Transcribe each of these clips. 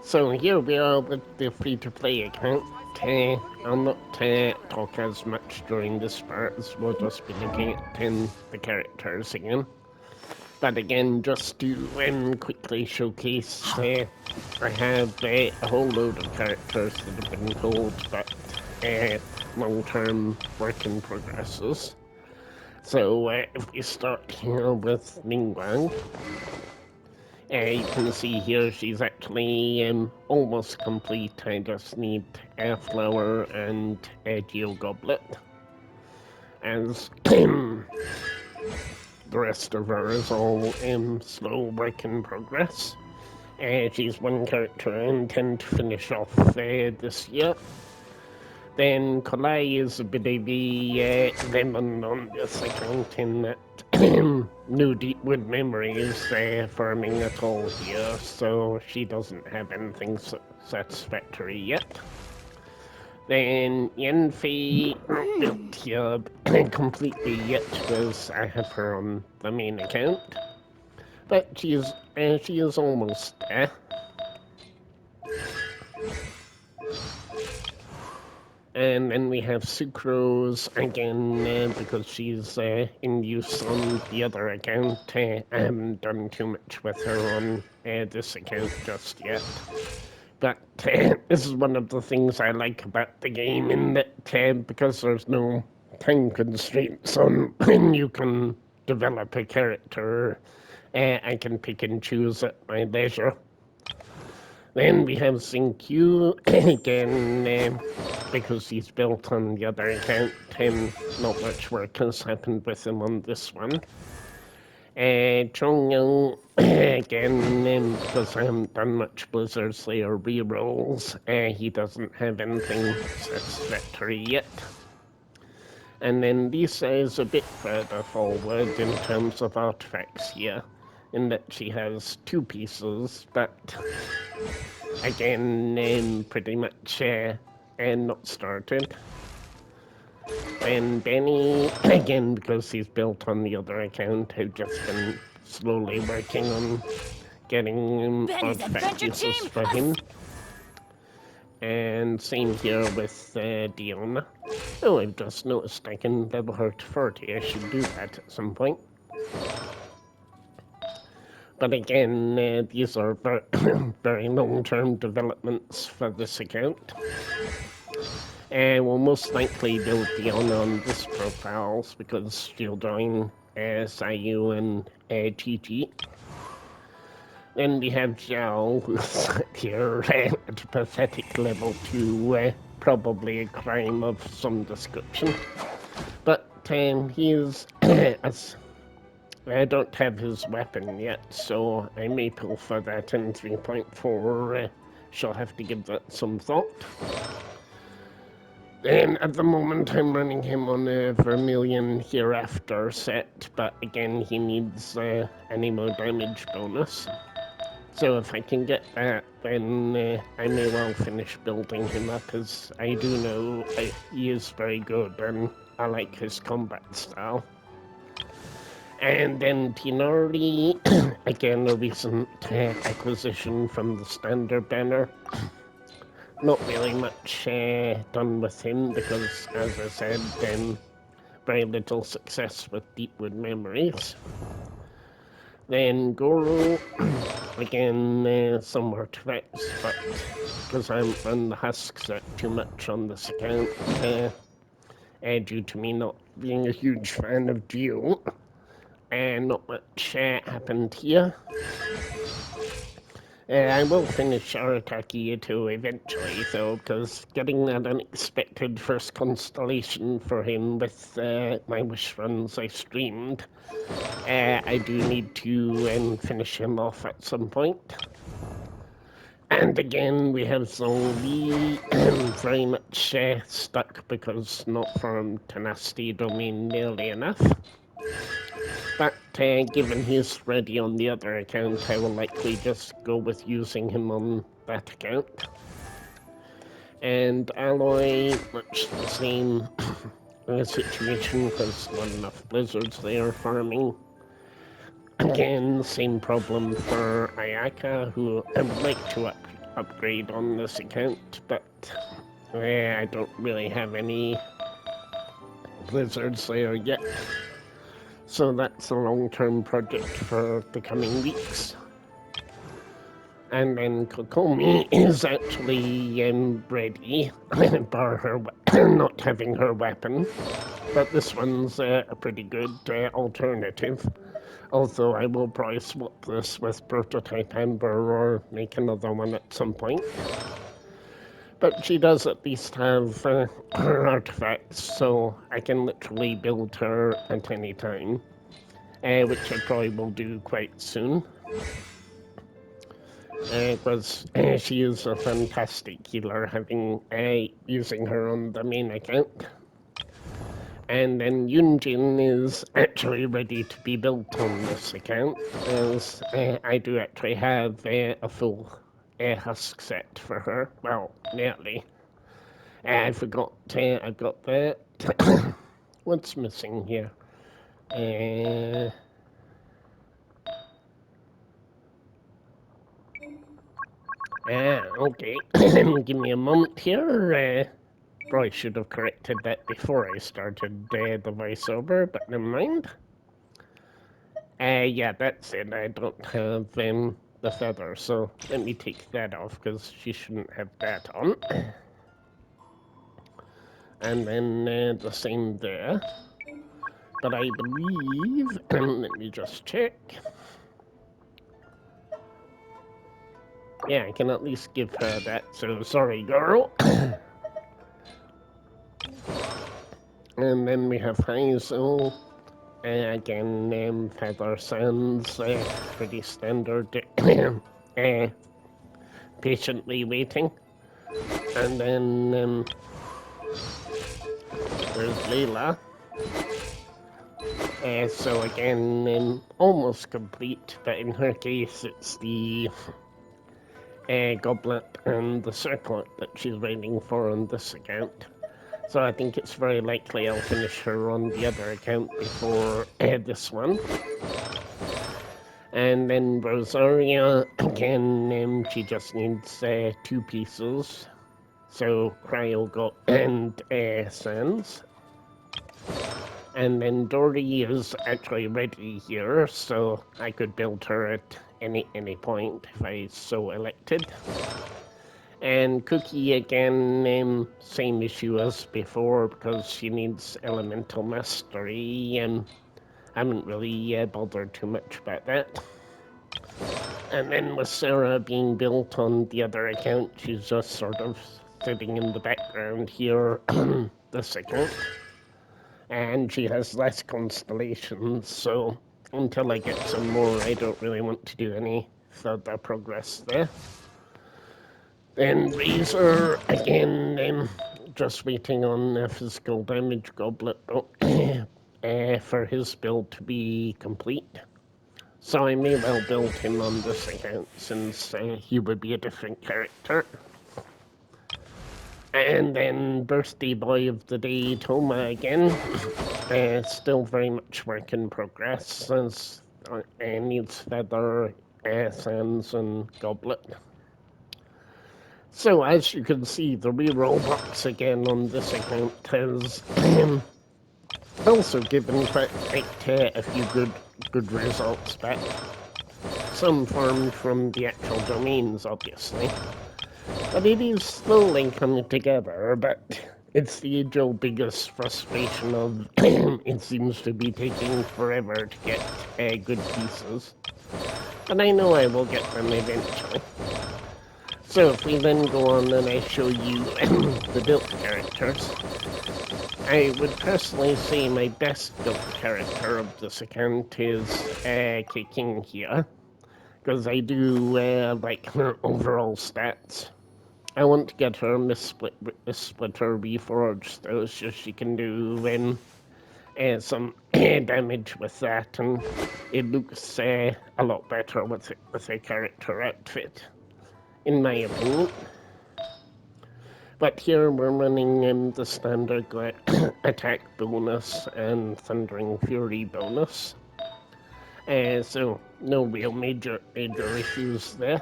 So here we are with the free-to-play account. I'll not talk as much during this part as we'll just be looking at the characters again. But again, just to quickly showcase, I have a whole load of characters that have been told, but long-term work in progresses. So if we start here with Ningguang, you can see here she's actually almost complete. I just need a flower and a geo goblet. As the rest of her is all slow work in progress. She's one character I intend to finish off this year. Then Kolai is a bit of a lemon on this account in that no Deepwood memories farming at all here, so she doesn't have anything satisfactory yet. Then Yenfei not built here completely yet because I have her on the main account, but she is almost there. And then we have Sucrose again because she's in use on the other account. I haven't done too much with her on this account just yet. But this is one of the things I like about the game in that because there's no time constraints on when you can develop a character, I can pick and choose at my leisure. Then we have Q again, because he's built on the other account, not much work has happened with him on this one. Chongyang, again, because I haven't done much Blizzard Slayer rerolls, he doesn't have anything satisfactory yet. And then Lisa is a bit further forward in terms of artifacts here, in that she has two pieces, but again, pretty much not started. And Benny, again, because he's built on the other account, have just been slowly working on getting artifact pieces for him. And same here with Diona. Oh, I've just noticed I can level her to 40. I should do that at some point. But again, these are very long-term developments for this account. We'll most likely build Diona on this profiles because she'll join Sayu and Chi. Then we have Zhao, who's here at a pathetic level 2, probably a crime of some description. But he's I don't have his weapon yet, so I may pull for that in 3.4. She'll have to give that some thought. And at the moment I'm running him on a Vermilion Hereafter set, but again he needs animal damage bonus. So if I can get that, then I may well finish building him up, as I do know he is very good and I like his combat style. And then Tinari, again a recent acquisition from the standard banner. Not really much done with him because, as I said, very little success with Deepwood Memories. Then Goro, again some artifacts, but because I haven't run the husk set too much on this account, due to me not being a huge fan of Geo, not much happened here. I will finish Arataki Ito eventually, though, because getting that unexpected first constellation for him with my wish runs I streamed, I do need to finish him off at some point. And again, we have Zhongli very much stuck because not from Tenacity Domain nearly enough. But given he's ready on the other account, I will likely just go with using him on that account. And Alloy, much the same situation, because not enough blizzards there farming. Again, same problem for Ayaka, who I would like to upgrade on this account, but I don't really have any blizzards there yet. So that's a long-term project for the coming weeks. And then Kokomi is actually ready, bar her not having her weapon. But this one's a pretty good alternative. Although I will probably swap this with Prototype Amber or make another one at some point. But she does at least have her artifacts, so I can literally build her at any time. Which I probably will do quite soon. Because she is a fantastic healer, using her on the main account. And then Yunjin is actually ready to be built on this account, as I do actually have a full husk set for her. Well, nearly. I forgot I've got that. What's missing here? Okay. Give me a moment here. Probably should have corrected that before I started the voiceover, but never mind. Yeah, that's it. I don't have the feather, so let me take that off, because she shouldn't have that on. And then the same there. But I believe, let me just check. Yeah, I can at least give her that, so sorry, girl. And then we have Hazel. Again, Feather Sands, pretty standard. Patiently waiting. And then there's Layla. So again, almost complete, but in her case it's the goblet and the circlet that she's waiting for on this account. So I think it's very likely I'll finish her on the other account before this one. And then Rosaria, again, she just needs 2 pieces. So Cryo and Sands. And then Dory is actually ready here, so I could build her at any point if I so elected. And Cookie, again, same issue as before, because she needs elemental mastery, and I haven't really bothered too much about that. And then with Sarah being built on the other account, she's just sort of sitting in the background here on this account. And she has less constellations, so until I get some more, I don't really want to do any further progress there. Then Razor, again, just waiting on a physical damage goblet for his build to be complete. So I may well build him on this account, since he would be a different character. And then Birthday Boy of the Day, Toma again. Still very much work in progress, as needs feather, sands, and goblet. So as you can see, the reroll box again on this account has also given quite a few good results back. Some farmed from the actual domains, obviously. But it is slowly coming together, but it's the age-old biggest frustration of it seems to be taking forever to get good pieces. But I know I will get them eventually. So if we then go on and I show you the built characters, I would personally say my best built character of this account is King here, because I do like her overall stats. I want to get her Splitter reforged, though, so she can do some damage with that, and it looks a lot better with a character outfit, in my opinion. But here we're running the standard attack bonus and Thundering Fury bonus. So no real major issues there.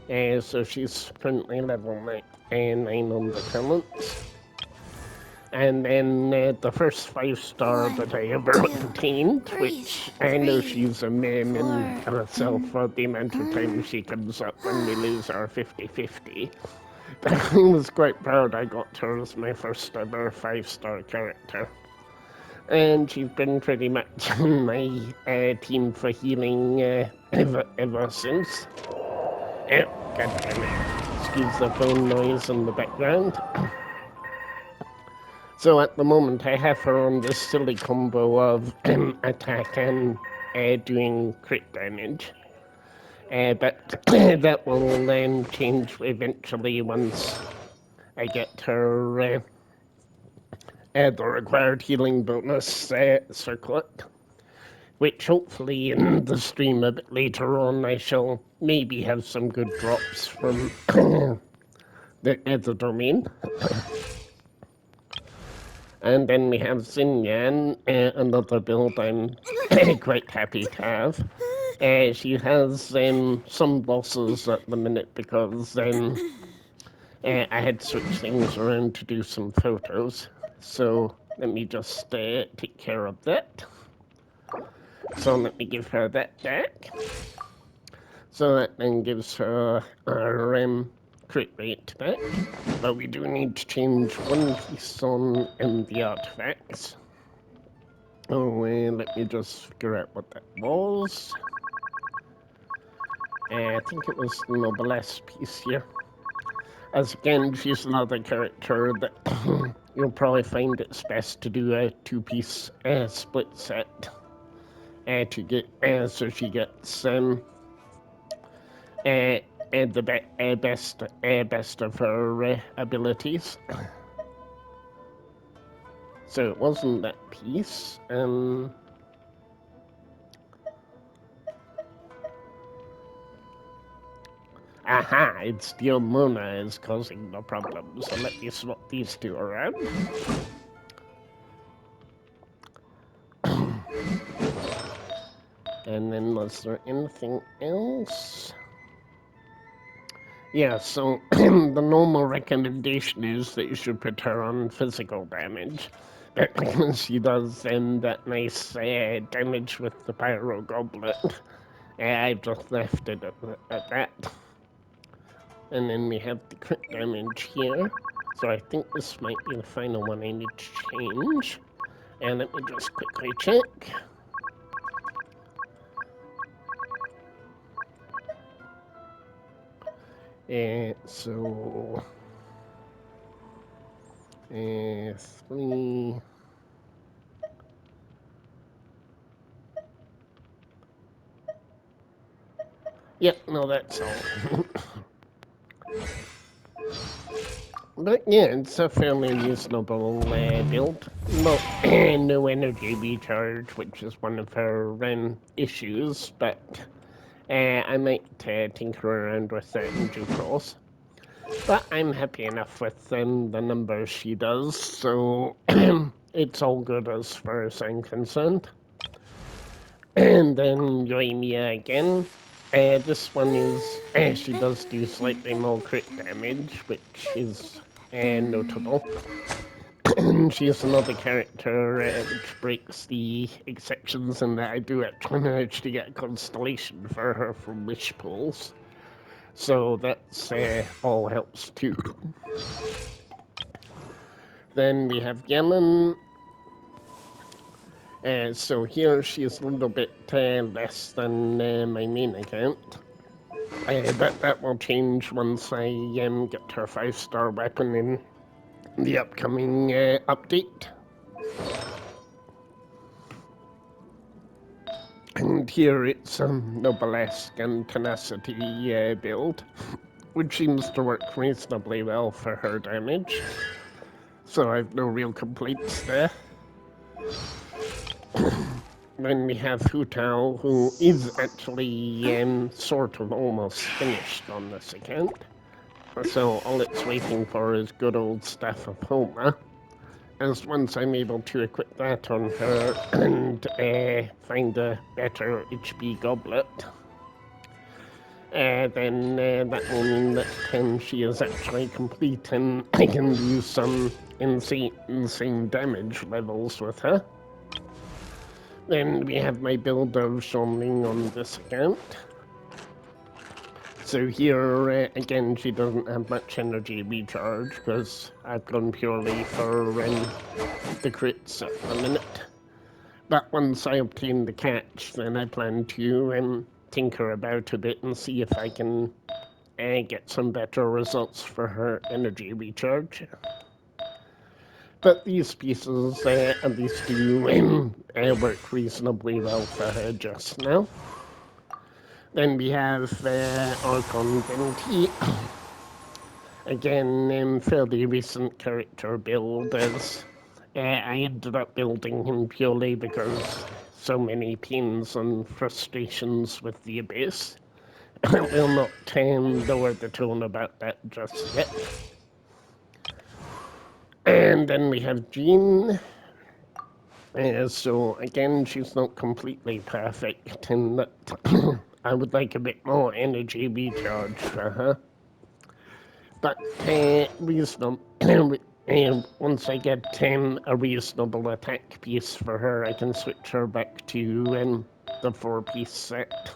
So she's currently level 9 on the talents. And then the first 5-star that I ever obtained, which I know she's a meme in herself for the amount of time she comes up when we lose our 50-50. But I was quite proud I got her as my first ever 5-star character. And she's been pretty much on my team for healing ever since. Oh, God damn it. Excuse the phone noise in the background. So at the moment I have her on this silly combo of attack and doing crit damage. But that will then change eventually once I get her the required healing bonus circlet. Which hopefully in the stream a bit later on I shall maybe have some good drops from the domain. And then we have Xinyan, another build I'm quite happy to have. She has some losses at the minute because I had switched things around to do some photos. So let me just take care of that. So let me give her that back. So that then gives her our crit rate back. But we do need to change one piece on the artifacts. Oh, let me just figure out what that was. I think it was the noblesse piece here. As again, she's another character that you'll probably find it's best to do a 2-piece split set to get so she gets the best of her abilities. So it wasn't that piece. Aha! It's the Mona is causing the problem. So let me swap these two around. And then was there anything else? Yeah, so the normal recommendation is that you should put her on physical damage. Because she does that nice damage with the pyro goblet. I've just left it at that. And then we have the crit damage here. So I think this might be the final one I need to change. And let me just quickly check. So 3. Yep, no, that's all. But yeah, it's a fairly reasonable build. No, no energy recharge, which is one of her issues, but I might tinker around with that in due course. But I'm happy enough with the numbers she does, so it's all good as far as I'm concerned. And then Yoimiya again. This one is, she does do slightly more crit damage, which is notable. She's another character which breaks the exceptions in that I do actually manage to get a constellation for her from wish pools. So that's all helps too. Then we have Yemen. So here she is a little bit less than my main account. But that will change once I get her 5-star weapon in the upcoming update. And here it's Noblesque and Tenacity build, which seems to work reasonably well for her damage. So I've no real complaints there. Then we have Hu Tao, who is actually sort of almost finished on this account. So all it's waiting for is good old Staff of Homa. As once I'm able to equip that on her and find a better HP goblet, then that will mean that she is actually complete and I can do some insane damage levels with her. Then we have my build of Xiongling on this account. So here, again, she doesn't have much energy recharge because I've gone purely for the crits at the minute. But once I obtain the catch, then I plan to tinker about a bit and see if I can get some better results for her energy recharge. But these pieces at least do work reasonably well for her just now. Then we have Archon Venti. Again, fairly recent character build as I ended up building him purely because so many pains and frustrations with the Abyss. We'll not lower the tone about that just yet. And then we have Jean. So again, she's not completely perfect in that I would like a bit more energy recharge for her. But reasonable. Once I get a reasonable attack piece for her, I can switch her back to the 4-piece set.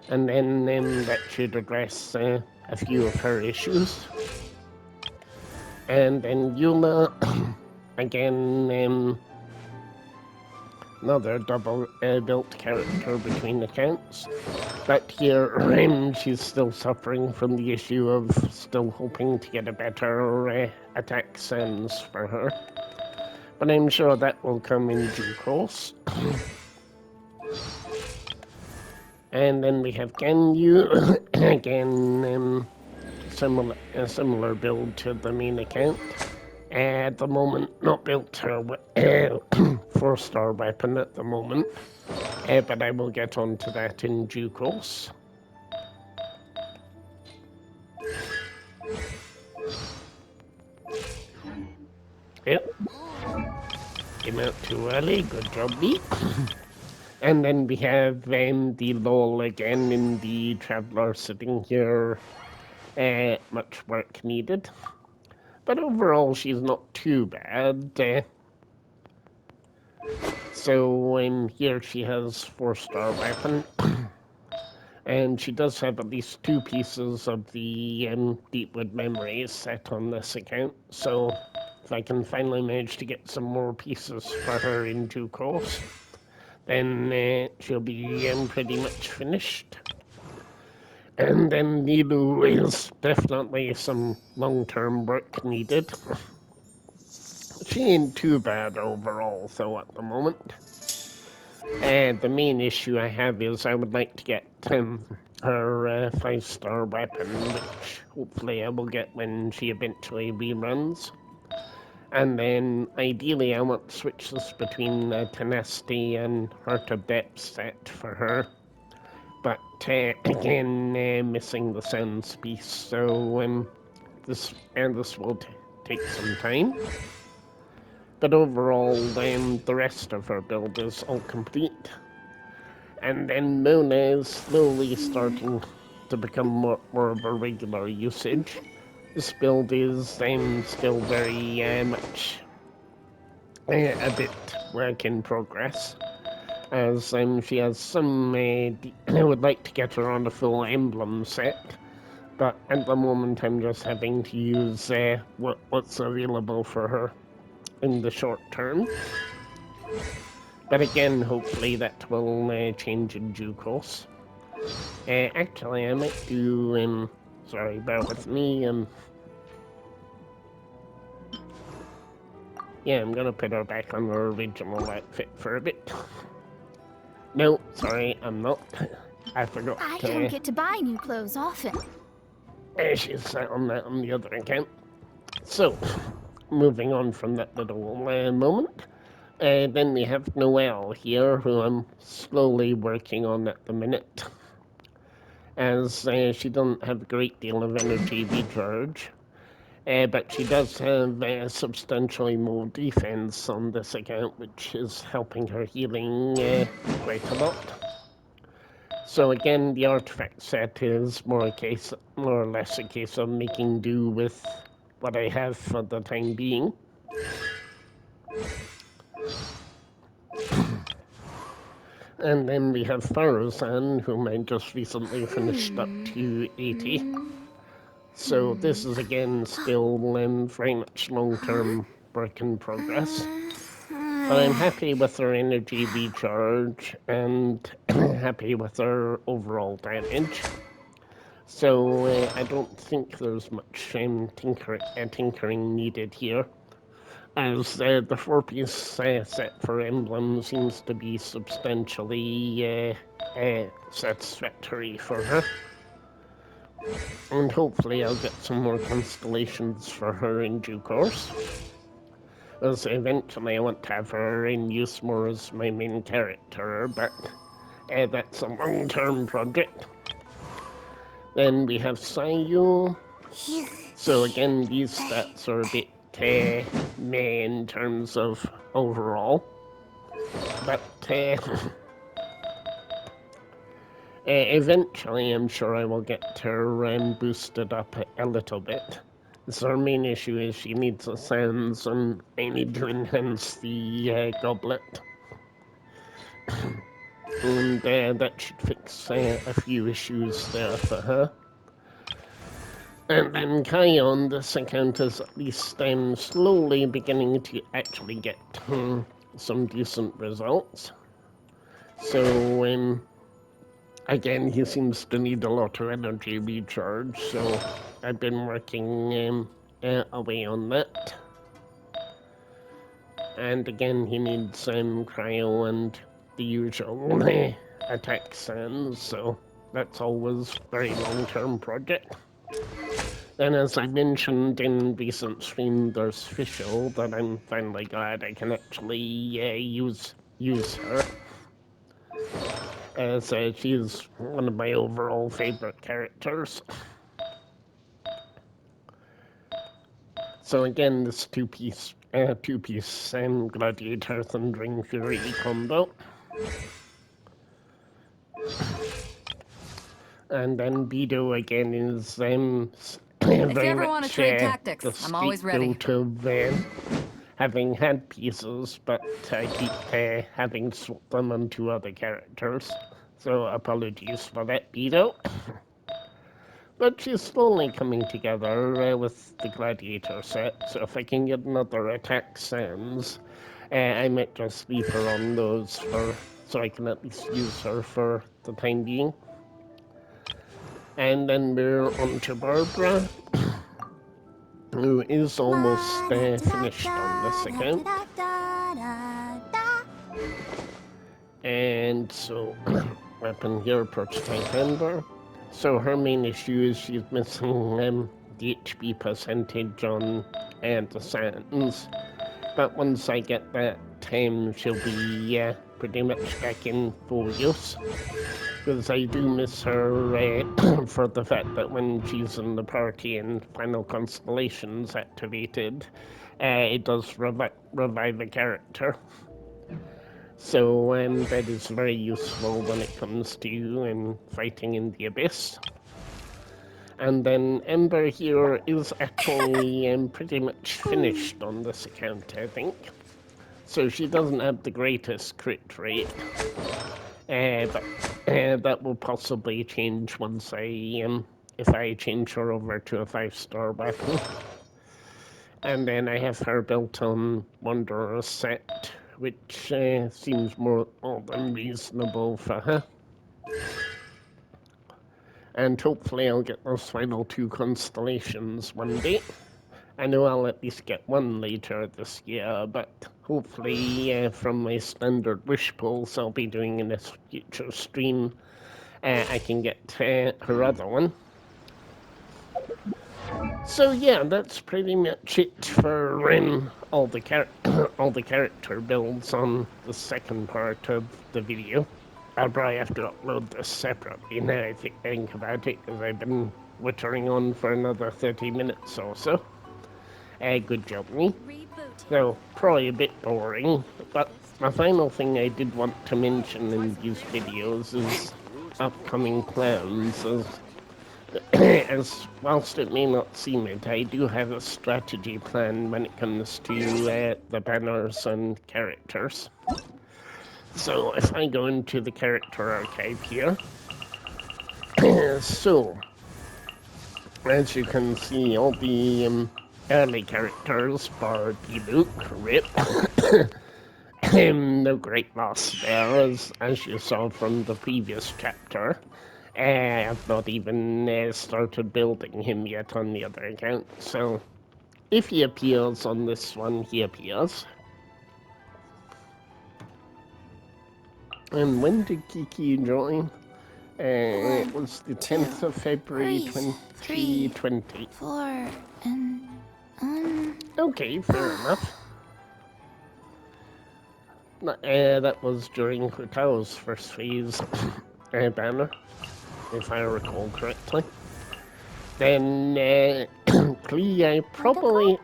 And then that should address a few of her issues. And then Yuma, again, another double built character between accounts. But here, she's still suffering from the issue of still hoping to get a better attack sense for her. But I'm sure that will come in due course. And then we have Ganyu, again, a similar build to the main account. At the moment, not built her 4-star weapon at the moment, but I will get onto that in due course. Yep. Came out too early, good job, me. And then we have the lol again in the Traveler sitting here. Much work needed. But overall, she's not too bad. So here she has 4-star weapon. And she does have at least 2 pieces of the Deepwood Memories set on this account. So if I can finally manage to get some more pieces for her in due course, then she'll be pretty much finished. And then Nilu is definitely some long-term work needed. She ain't too bad overall, though, at the moment. And the main issue I have is I would like to get her 5-star weapon, which hopefully I will get when she eventually reruns. And then ideally I want to switch this between Tenacity and Heart of Depth set for her. But again, missing the Sense piece, so this will take some time. But overall, the rest of her build is all complete. And then Mona is slowly starting to become more of a regular usage. This build is still very much a bit work in progress, as she has some. I would like to get her on a full emblem set, but at the moment I'm just having to use what's available for her in the short term. But again, hopefully that will change in due course. Actually, I might do. Sorry, bear with me. Yeah, I'm gonna put her back on her original outfit for a bit. No, sorry, I'm not. I forgot. I don't get to buy new clothes often. She's sat on that on the other account. So, moving on from that little moment. Then we have Noelle here, who I'm slowly working on at the minute, as she doesn't have a great deal of energy recharge. But she does have substantially more defense on this account, which is helping her healing quite a lot. So again, the artifact set is more or less a case of making do with what I have for the time being. And then we have Farazan, whom I just recently finished up to 80. So this is again still very much long-term work in progress. But I'm happy with her energy recharge and happy with her overall damage. So I don't think there's much tinkering needed here, as the four-piece set for Emblem seems to be substantially satisfactory for her. And hopefully I'll get some more constellations for her in due course, as eventually I want to have her in use more as my main character, but that's a long-term project. Then we have Sayu. So again, these stats are a bit meh in terms of overall, but eventually I'm sure I will get her boosted up a little bit. So our main issue is she needs a sands, and I need to enhance the goblet. And that should fix a few issues there for her. And then Kion, this account is at least slowly beginning to actually get some decent results. So again, he seems to need a lot of energy recharge, so I've been working away on that. And again, he needs cryo and the usual attack sands, so that's always a very long-term project. Then, as I mentioned in recent stream, there's Fischl, that I'm finally glad I can actually use her, as she's one of my overall favorite characters. So again, this two-piece Gladiator Thundering Fury combo. And then Bido again is If you ever want to trade tactics, the I'm always ready. scapegoat of having had pieces, but I keep having swapped them onto other characters. So apologies for that, Bido. But she's slowly coming together with the Gladiator set, so if I can get another attack sans, I might just leave her on those so I can at least use her for the time being. And then we're on to Barbara, who is almost finished on this account. And so, weapon here, prototype Ember. So her main issue is she's missing the HP percentage on the sands. But once I get that, she'll be pretty much back in full use. Because I do miss her for the fact that when she's in the party and Final Constellation's activated, it does revive a character. So that is very useful when it comes to fighting in the Abyss. And then Ember here is actually pretty much finished on this account, I think. So she doesn't have the greatest crit rate, but that will possibly change once if I change her over to a 5-star weapon. And then I have her built on Wanderer's set, which seems more than reasonable for her. And hopefully I'll get those final 2 constellations one day. I know I'll at least get one later this year, but hopefully from my standard wish pulls I'll be doing in this future stream, I can get her other one. So yeah, that's pretty much it for all the character builds on the second part of the video. I'll probably have to upload this separately now I think about it, because I've been wittering on for another 30 minutes or so. Good job, me. So, probably a bit boring, but the final thing I did want to mention in these videos is upcoming plans, as whilst it may not seem it, I do have a strategy plan when it comes to the banners and characters. So if I go into the character archive here, so as you can see, all the early characters, bar Luke, Rip, no great loss there, as you saw from the previous chapter. I've not even started building him yet on the other account, so if he appears on this one, he appears. And when did Kiki join? It was the 10th of February 2020. 4, and... Okay, fair enough. That was during Hutao's first phase banner, if I recall correctly. Then, Klee, probably,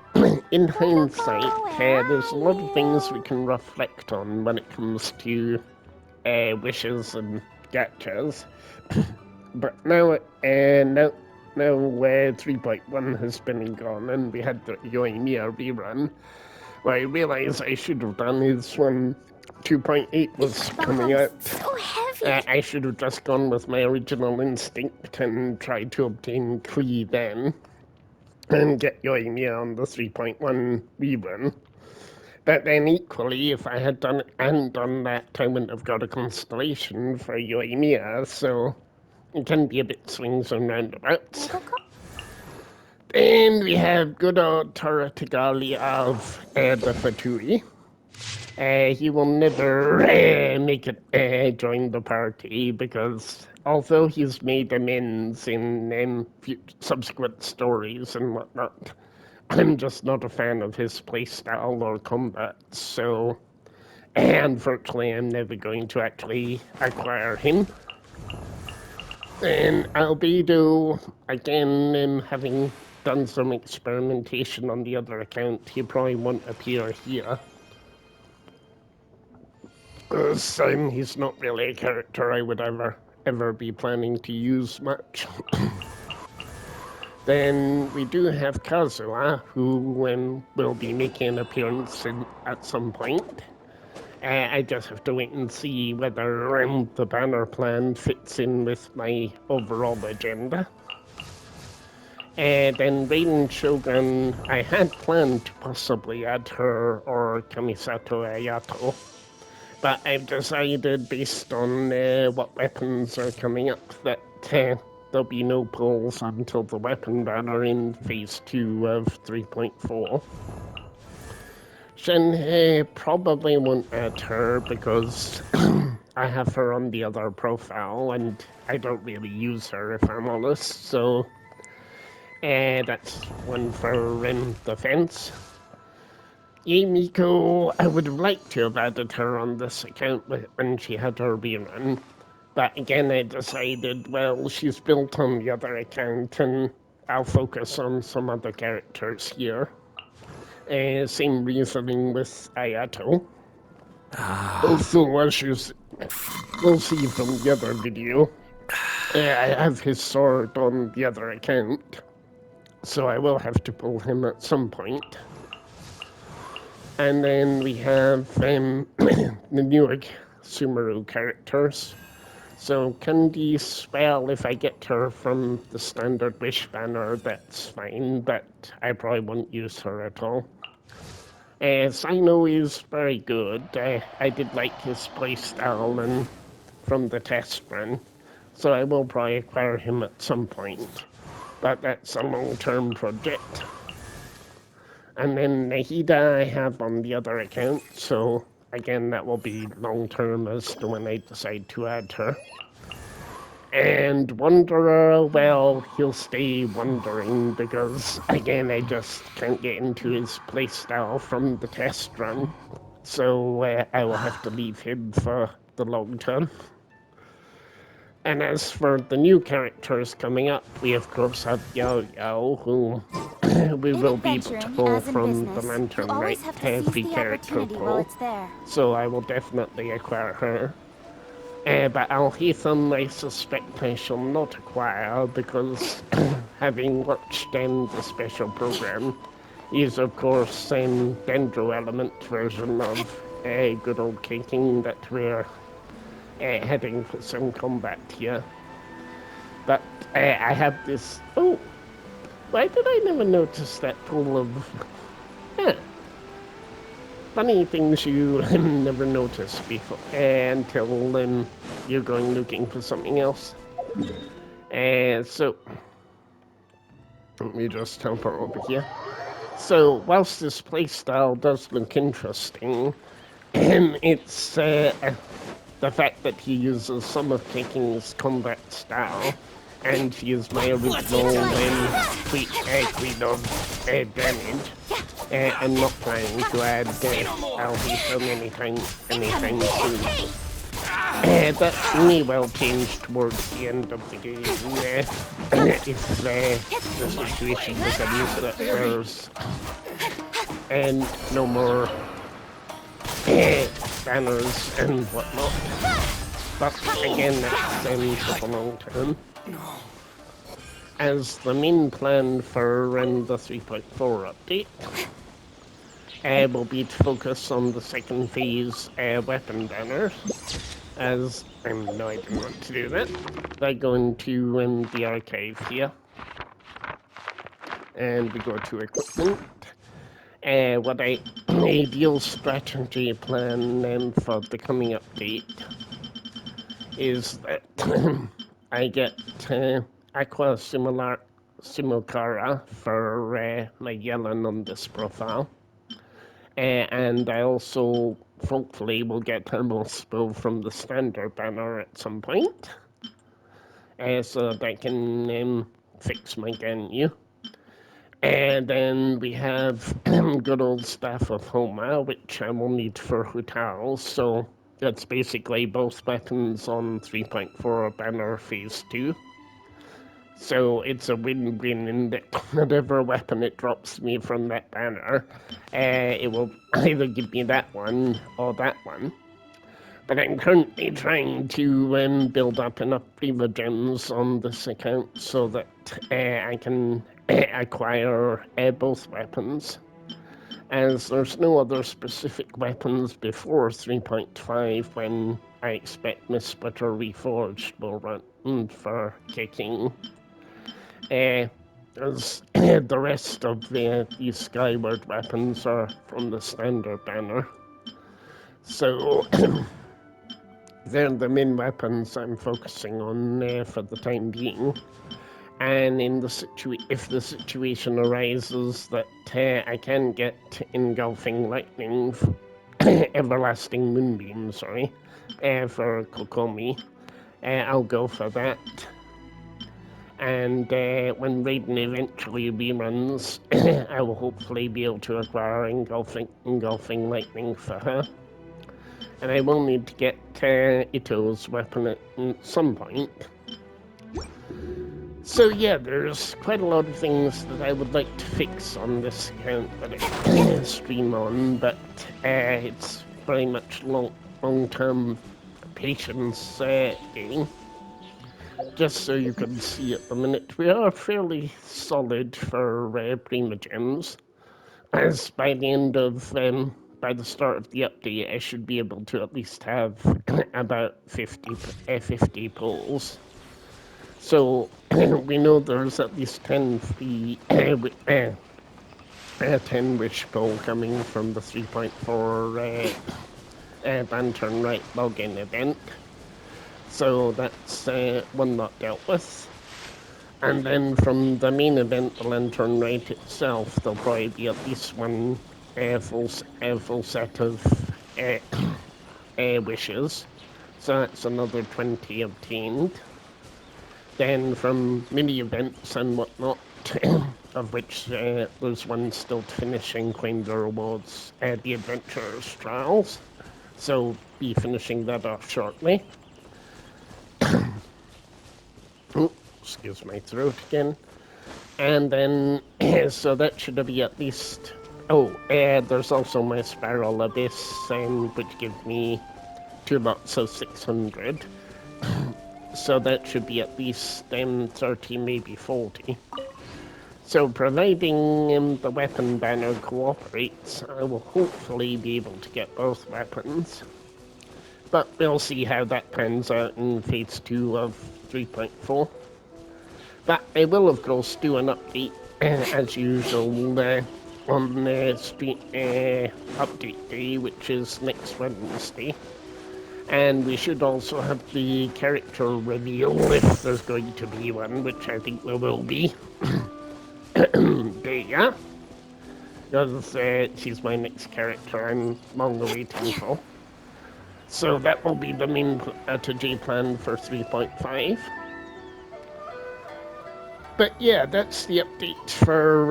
in hindsight, there's a lot of things we can reflect on when it comes to wishes and gachas. But now 3.1 has been and gone, and we had the Yoimiya rerun. What I realized I should have done is when 2.8 was coming out, so heavy. I should have just gone with my original instinct and tried to obtain Klee then, and get Yoimiya on the 3.1 rerun. But then equally, if I had done that, I wouldn't have got a constellation for Yoimiya, so it can be a bit swings and roundabouts. Then we have good old Toratigali of the Fatui. He will never make it join the party because although he's made amends in subsequent stories and whatnot, I'm just not a fan of his playstyle or combat, so unfortunately I'm never going to actually acquire him. And Albedo, again, having done some experimentation on the other account, he probably won't appear here. Because he's not really a character I would ever be planning to use much. Then we do have Kazuha, who will be making an appearance at some point. I just have to wait and see whether the banner plan fits in with my overall agenda. Then Raiden Shogun, I had planned to possibly add her or Kamisato Ayato, but I've decided based on what weapons are coming up that there'll be no pulls until the weapon banner in Phase 2 of 3.4. Shen probably won't add her because I have her on the other profile and I don't really use her if I'm honest, so that's one for the fence. Yamiko, I would have liked to have added her on this account when she had her rerun, but again I decided, well, she's built on the other account and I'll focus on some other characters here. Same reasoning with Ayato. Also, we'll see from the other video, I have his sword on the other account, so I will have to pull him at some point. And then we have the newer Sumeru characters. So Candice, well, if I get her from the standard wish banner, that's fine, but I probably won't use her at all. Sino is very good. I did like his playstyle and from the test run, so I will probably acquire him at some point, but that's a long-term project. And then Nahida I have on the other account, so again that will be long-term as to when I decide to add her. And Wanderer, well, he'll stay wandering because, again, I just can't get into his playstyle from the test run. So I will have to leave him for the long term. And as for the new characters coming up, we of course have Yao Yao, who we will be able to pull from the Lantern Knight free character pool. So I will definitely acquire her. But Alhaitham, I suspect I shall not acquire because having watched the special program is, of course, Dendro Element version of good old King that we're heading for some combat here. But I have this... Oh, why did I never notice that pool of... funny things you never notice before until you're going looking for something else. So let me just jump over here. So whilst this playstyle does look interesting, it's the fact that he uses some of King's combat style, and he is my original Queen of damage. I'm not planning to add Alhaitham anytime soon. That may well change towards the end of the game if the situation becomes that there's no more banners and whatnot. But again, that's for the long term. As the main plan for the 3.4 update will be to focus on the second phase weapon banners. As no, I didn't want to do that. I go into the archive here, and we go to equipment. What ideal strategy plan for the coming update is that I get Aqua Simulcara for my Yellen on this profile. And I also hopefully will get Thermal Spill from the standard banner at some point. So that I can fix my Ganyu. And then we have good old Staff of Homa, which I will need for Hutao. So that's basically both weapons on 3.4 banner phase 2. So it's a win-win in that whatever weapon it drops me from that banner, it will either give me that one or that one. But I'm currently trying to build up enough Prima Gems on this account so that I can acquire both weapons. As there's no other specific weapons before 3.5 when I expect Miss Splitter Reforged will run for kicking. As the rest of these Skyward weapons are from the standard banner. So they're the main weapons I'm focusing on for the time being. And in the if the situation arises that I can get Engulfing Lightning, Everlasting Moonbeam, for Kokomi, I'll go for that. And when Raiden eventually reruns, I will hopefully be able to acquire Engulfing Lightning for her. And I will need to get Ito's weapon at some point. So yeah, there's quite a lot of things that I would like to fix on this account that I stream on, but it's very much long-term patience game. Just so you can see at the minute, we are fairly solid for Prima Gems. As by the end of, by the start of the update, I should be able to at least have about 50 pulls. So we know there's at least 10 wish pull coming from the 3.4 Lantern Right login event. So that's one not dealt with. And then from the main event, the Lantern Right itself, there'll probably be at least one full set of wishes. So that's another 20 obtained. Then from mini events and whatnot, of which there's one still to finish in Quander Rewards, the Adventurers Trials. So be finishing that off shortly. Excuse my throat again. And then, so that should be at least... Oh, there's also my Spiral Abyss, which gives me 2 lots of 600. so that should be at least 30, maybe 40. So providing the weapon banner cooperates, I will hopefully be able to get both weapons. But we'll see how that pans out in phase 2 of 3.4. But I will, of course, do an update, as usual, on the street update day, which is next Wednesday. And we should also have the character reveal, if there's going to be one, which I think there will be. Daya, because she's my next character I'm long awaiting for. So that will be the main strategy plan for 3.5. But yeah, that's the update for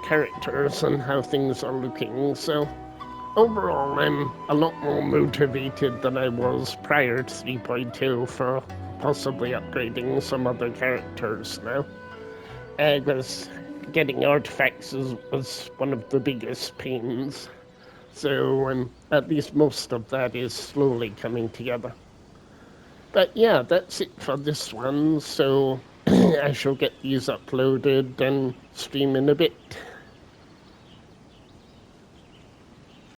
characters and how things are looking. So overall, I'm a lot more motivated than I was prior to 3.2 for possibly upgrading some other characters now. Because getting artifacts was one of the biggest pains. So at least most of that is slowly coming together. But yeah, that's it for this one. So I shall get these uploaded and stream in a bit.